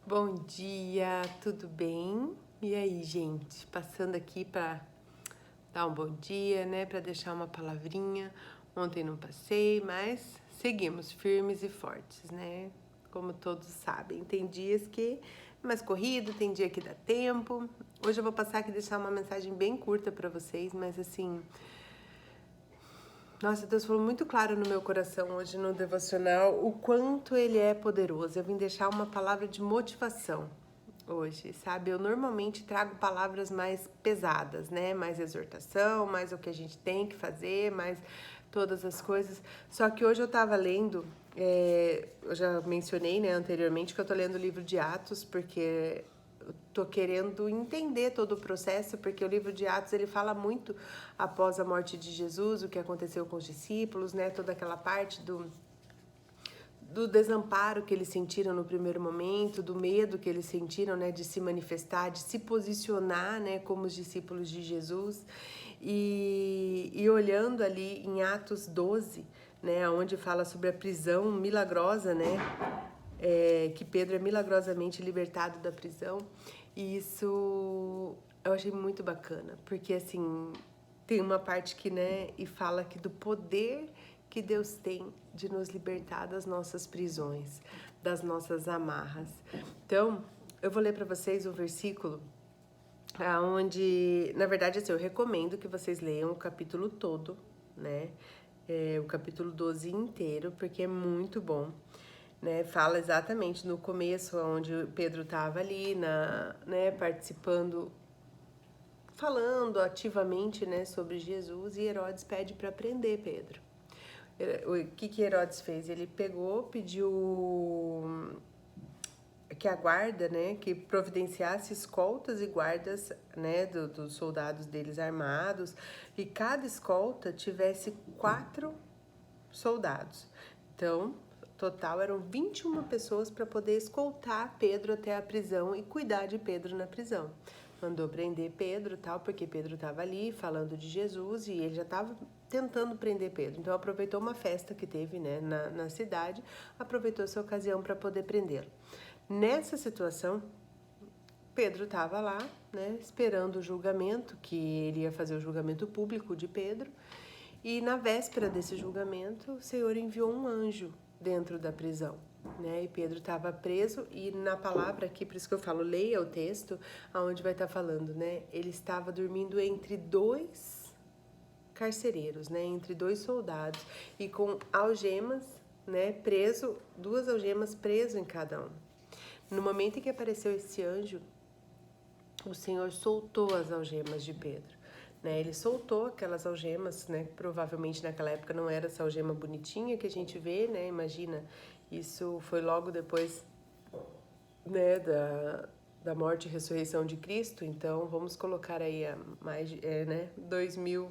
Bom dia, tudo bem? E aí, gente? Passando aqui para dar um bom dia, né? Para deixar uma palavrinha. Ontem não passei, mas seguimos firmes e fortes, né? Como todos sabem, tem dias que é mais corrido, tem dia que dá tempo. Hoje eu vou passar aqui e deixar uma mensagem bem curta para vocês, mas assim, nossa, Deus falou muito claro no meu coração hoje no devocional o quanto Ele é poderoso. Eu vim deixar uma palavra de motivação hoje, sabe? Eu normalmente trago palavras mais pesadas, né? Mais exortação, mais o que a gente tem que fazer, mais todas as coisas. Só que hoje eu tava lendo, eu já mencionei, né, anteriormente que eu tô lendo o livro de Atos, porque eu tô querendo entender todo o processo, porque o livro de Atos ele fala muito após a morte de Jesus, o que aconteceu com os discípulos, né? Toda aquela parte do desamparo que eles sentiram no primeiro momento, do medo que eles sentiram, né, de se manifestar, de se posicionar, né, como os discípulos de Jesus. E olhando ali em Atos 12, né, onde fala sobre a prisão milagrosa, né, que Pedro é milagrosamente libertado da prisão. E isso eu achei muito bacana, porque assim, tem uma parte que, né, e fala aqui do poder que Deus tem de nos libertar das nossas prisões, das nossas amarras. Então, eu vou ler para vocês o versículo onde, na verdade, assim, eu recomendo que vocês leiam o capítulo todo, né? O capítulo 12 inteiro, porque é muito bom. Né, fala exatamente no começo, onde Pedro estava ali, né, participando, falando ativamente, né, sobre Jesus, e Herodes pede para prender Pedro. O que Herodes fez? Ele pegou, pediu que a guarda, né, que providenciasse escoltas e guardas, né, dos soldados deles armados, e cada escolta tivesse 4 soldados. Então, total eram 21 pessoas para poder escoltar Pedro até a prisão e cuidar de Pedro na prisão. Mandou prender Pedro, tal, porque Pedro estava ali falando de Jesus e ele já estava tentando prender Pedro. Então aproveitou uma festa que teve, né, na cidade, aproveitou essa ocasião para poder prendê-lo. Nessa situação, Pedro estava lá, né, esperando o julgamento, que ele ia fazer o julgamento público de Pedro. E na véspera desse julgamento, o Senhor enviou um anjo dentro da prisão, né? E Pedro estava preso e na palavra aqui, por isso que eu falo, leia o texto, aonde vai estar falando, né? Ele estava dormindo entre 2 carcereiros, né? Entre 2 soldados e com algemas, né? Preso, 2 algemas preso em cada um. No momento em que apareceu esse anjo, o Senhor soltou as algemas de Pedro. Né, ele soltou aquelas algemas, né? Provavelmente naquela época não era essa algema bonitinha que a gente vê, né? Imagina, isso foi logo depois, né, da morte e ressurreição de Cristo. Então vamos colocar aí a mais, né, 2000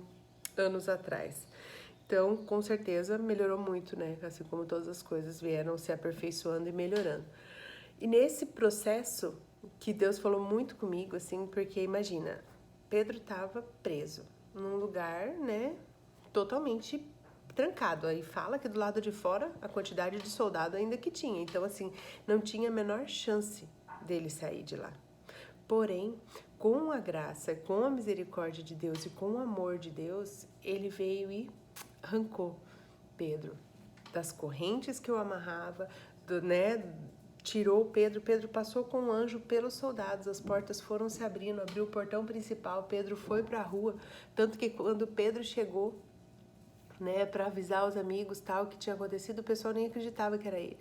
anos atrás. Então, com certeza melhorou muito, né? Assim como todas as coisas vieram se aperfeiçoando e melhorando. E nesse processo que Deus falou muito comigo, assim, porque imagina, Pedro estava preso num lugar, né, totalmente trancado. Aí fala que do lado de fora a quantidade de soldado ainda que tinha. Então, assim, não tinha a menor chance dele sair de lá. Porém, com a graça, com a misericórdia de Deus e com o amor de Deus, ele veio e arrancou Pedro das correntes que o amarrava, né? Tirou Pedro, Pedro passou com o anjo pelos soldados, as portas foram se abrindo, abriu o portão principal, Pedro foi para a rua, tanto que quando Pedro chegou, né, para avisar os amigos tal que tinha acontecido, o pessoal nem acreditava que era ele,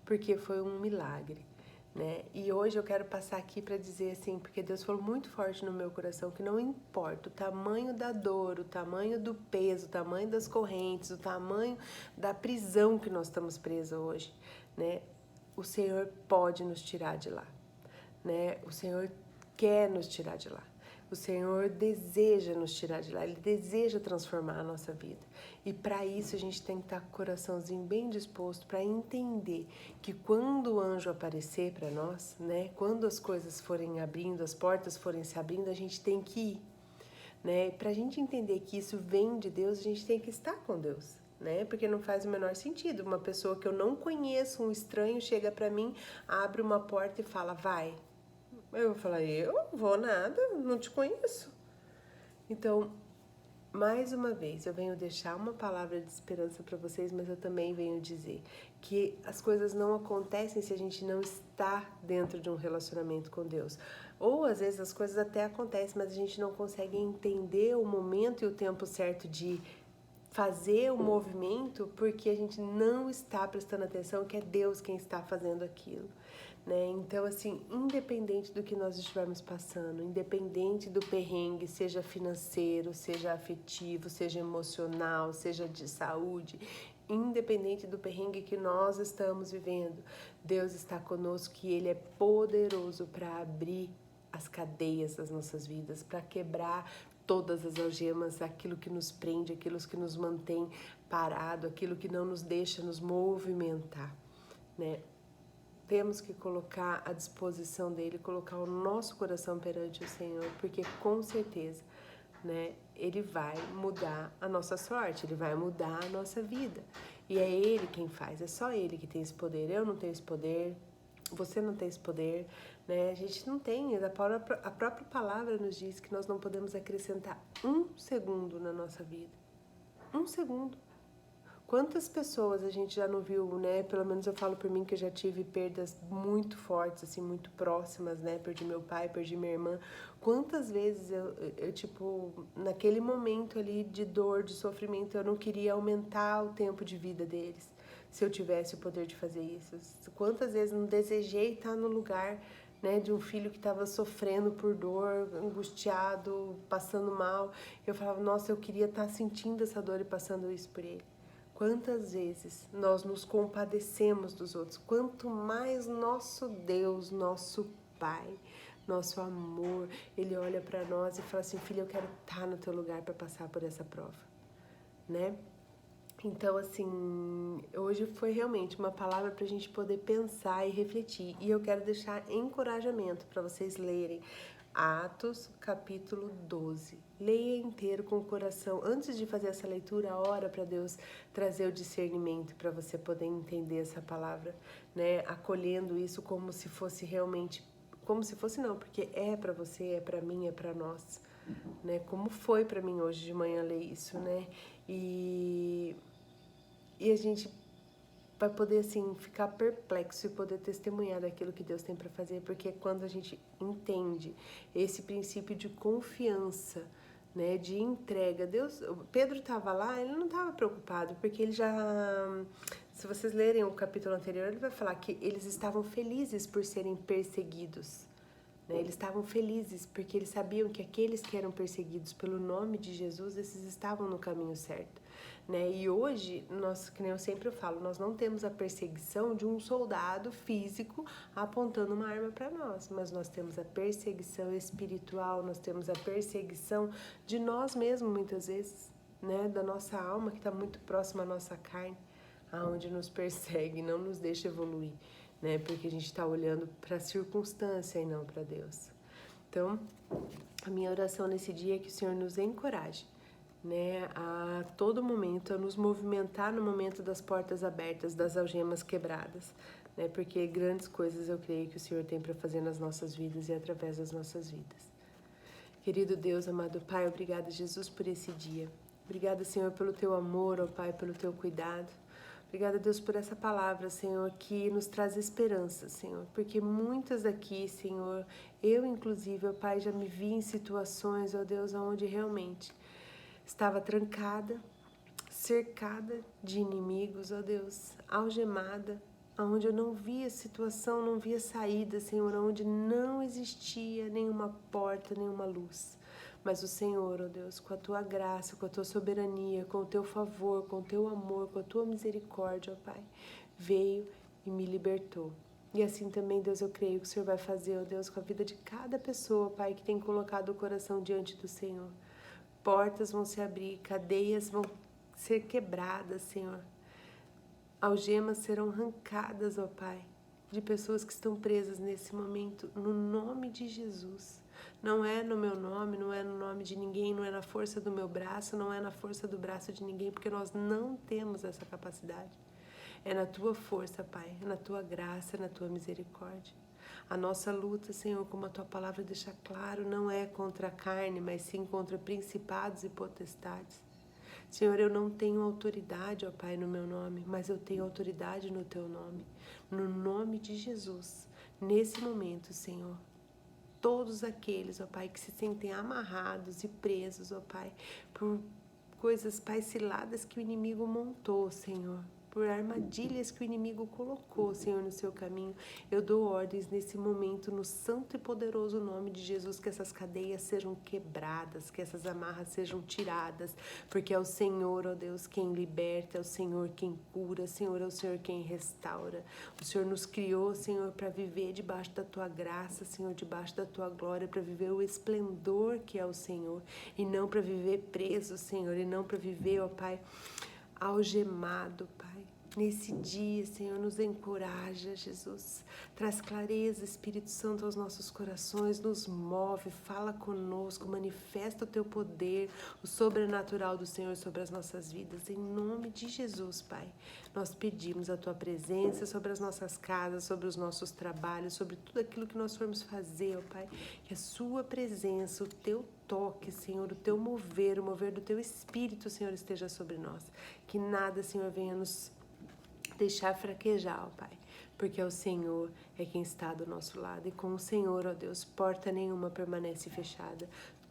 porque foi um milagre. Né? E hoje eu quero passar aqui para dizer assim, porque Deus falou muito forte no meu coração que não importa o tamanho da dor, o tamanho do peso, o tamanho das correntes, o tamanho da prisão que nós estamos presos hoje, né? O Senhor pode nos tirar de lá, né? O Senhor quer nos tirar de lá. O Senhor deseja nos tirar de lá, Ele deseja transformar a nossa vida. E para isso a gente tem que estar com o coraçãozinho bem disposto para entender que quando o anjo aparecer para nós, né, quando as coisas forem abrindo, as portas forem se abrindo, a gente tem que ir. Né? Para a gente entender que isso vem de Deus, a gente tem que estar com Deus. né? Porque não faz o menor sentido. Uma pessoa que eu não conheço, um estranho, chega pra mim, abre uma porta e fala, vai. Eu vou falar, eu vou nada, não te conheço. Então, mais uma vez, eu venho deixar uma palavra de esperança para vocês, mas eu também venho dizer que as coisas não acontecem se a gente não está dentro de um relacionamento com Deus. Ou às vezes as coisas até acontecem, mas a gente não consegue entender o momento e o tempo certo de fazer o movimento porque a gente não está prestando atenção que é Deus quem está fazendo aquilo. Né? Então, assim, independente do que nós estivermos passando, independente do perrengue, seja financeiro, seja afetivo, seja emocional, seja de saúde, independente do perrengue que nós estamos vivendo, Deus está conosco e Ele é poderoso para abrir as cadeias das nossas vidas, para quebrar todas as algemas, aquilo que nos prende, aquilo que nos mantém parado, aquilo que não nos deixa nos movimentar, né? Temos que colocar à disposição dele, colocar o nosso coração perante o Senhor, porque com certeza, né, ele vai mudar a nossa sorte, ele vai mudar a nossa vida. E é ele quem faz, é só ele que tem esse poder. Eu não tenho esse poder, você não tem esse poder, né? A gente não tem, a própria palavra nos diz que nós não podemos acrescentar 1 segundo na nossa vida. 1 segundo. Quantas pessoas a gente já não viu, né? Pelo menos eu falo por mim que eu já tive perdas muito fortes, assim, muito próximas, né? Perdi meu pai, perdi minha irmã. Quantas vezes eu tipo, naquele momento ali de dor, de sofrimento, eu não queria aumentar o tempo de vida deles, se eu tivesse o poder de fazer isso. Quantas vezes não desejei estar no lugar, né, de um filho que estava sofrendo por dor, angustiado, passando mal. Eu falava, nossa, eu queria estar sentindo essa dor e passando isso por ele. Quantas vezes nós nos compadecemos dos outros, quanto mais nosso Deus, nosso Pai, nosso amor, Ele olha para nós e fala assim, filha, eu quero estar no teu lugar para passar por essa prova, né? Então, assim, hoje foi realmente uma palavra para a gente poder pensar e refletir. E eu quero deixar encorajamento para vocês lerem Atos, capítulo 12. Leia inteiro com o coração. Antes de fazer essa leitura, ora para Deus trazer o discernimento para você poder entender essa palavra, né? Acolhendo isso como se fosse realmente, como se fosse não, porque é para você, é para mim, é para nós, né? Como foi para mim hoje de manhã ler isso, né? E a gente vai poder, assim, ficar perplexo e poder testemunhar daquilo que Deus tem para fazer, porque quando a gente entende esse princípio de confiança, né, de entrega, Pedro estava lá, ele não estava preocupado, porque ele já, se vocês lerem o capítulo anterior, ele vai falar que eles estavam felizes por serem perseguidos, né, eles estavam felizes porque eles sabiam que aqueles que eram perseguidos pelo nome de Jesus, esses estavam no caminho certo. Né? E hoje, nós, que nem eu sempre falo, nós não temos a perseguição de um soldado físico apontando uma arma para nós, mas nós temos a perseguição espiritual, nós temos a perseguição de nós mesmos muitas vezes, né? Da nossa alma que está muito próxima à nossa carne, aonde nos persegue, não nos deixa evoluir, né? Porque a gente está olhando para a circunstância e não para Deus. Então, a minha oração nesse dia é que o Senhor nos encoraje, né, a todo momento, a nos movimentar no momento das portas abertas, das algemas quebradas, né, porque grandes coisas eu creio que o Senhor tem para fazer nas nossas vidas e através das nossas vidas. Querido Deus, amado Pai, obrigada, Jesus, por esse dia. Obrigada, Senhor, pelo teu amor, ó Pai, pelo teu cuidado. Obrigada, Deus, por essa palavra, Senhor, que nos traz esperança, Senhor, porque muitas daqui, Senhor, eu inclusive, ó Pai, já me vi em situações, ó Deus, onde realmente estava trancada, cercada de inimigos, ó Deus, algemada, onde eu não via situação, não via saída, Senhor, onde não existia nenhuma porta, nenhuma luz. Mas o Senhor, ó Deus, com a Tua graça, com a Tua soberania, com o Teu favor, com o Teu amor, com a Tua misericórdia, ó Pai, veio e me libertou. E assim também, Deus, eu creio que o Senhor vai fazer, ó Deus, com a vida de cada pessoa, Pai, que tem colocado o coração diante do Senhor. Portas vão se abrir, cadeias vão ser quebradas, Senhor. Algemas serão arrancadas, ó Pai, de pessoas que estão presas nesse momento, no nome de Jesus. Não é no meu nome, não é no nome de ninguém, não é na força do meu braço, não é na força do braço de ninguém, porque nós não temos essa capacidade. É na tua força, Pai, é na tua graça, é na tua misericórdia. A nossa luta, Senhor, como a tua palavra deixa claro, não é contra a carne, mas sim contra principados e potestades. Senhor, eu não tenho autoridade, ó Pai, no meu nome, mas eu tenho autoridade no teu nome. No nome de Jesus, nesse momento, Senhor, todos aqueles, ó Pai, que se sentem amarrados e presos, ó Pai, por coisas, Pai, ciladas que o inimigo montou, Senhor, por armadilhas que o inimigo colocou, Senhor, no seu caminho. Eu dou ordens nesse momento, no santo e poderoso nome de Jesus, que essas cadeias sejam quebradas, que essas amarras sejam tiradas, porque é o Senhor, ó Deus, quem liberta, é o Senhor quem cura, Senhor, é o Senhor quem restaura. O Senhor nos criou, Senhor, para viver debaixo da tua graça, Senhor, debaixo da tua glória, para viver o esplendor que é o Senhor, e não para viver preso, Senhor, e não para viver, ó Pai, algemado, Pai. Nesse dia, Senhor, nos encoraja, Jesus. Traz clareza, Espírito Santo, aos nossos corações, nos move, fala conosco, manifesta o teu poder, o sobrenatural do Senhor sobre as nossas vidas. Em nome de Jesus, Pai, nós pedimos a tua presença sobre as nossas casas, sobre os nossos trabalhos, sobre tudo aquilo que nós formos fazer, ó Pai. Que a sua presença, o teu toque, Senhor, o teu mover, o mover do teu Espírito, Senhor, esteja sobre nós. Que nada, Senhor, venha nos deixar fraquejar, ó Pai, porque o Senhor é quem está do nosso lado, e com o Senhor, ó Deus, porta nenhuma permanece fechada.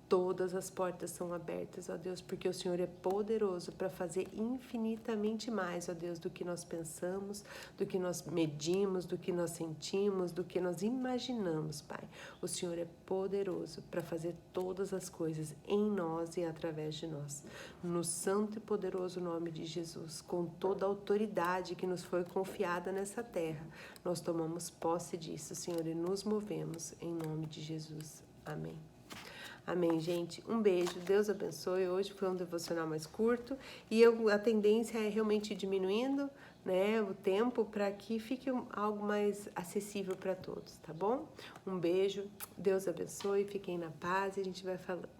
Todas as portas são abertas, ó Deus, porque o Senhor é poderoso para fazer infinitamente mais, ó Deus, do que nós pensamos, do que nós medimos, do que nós sentimos, do que nós imaginamos, Pai. O Senhor é poderoso para fazer todas as coisas em nós e através de nós. No santo e poderoso nome de Jesus, com toda a autoridade que nos foi confiada nessa terra, nós tomamos posse disso, Senhor, e nos movemos em nome de Jesus. Amém. Amém, gente. Um beijo. Deus abençoe. Hoje foi um devocional mais curto e a tendência é realmente ir diminuindo, né, o tempo para que fique algo mais acessível para todos, tá bom? Um beijo. Deus abençoe. Fiquem na paz e a gente vai falando.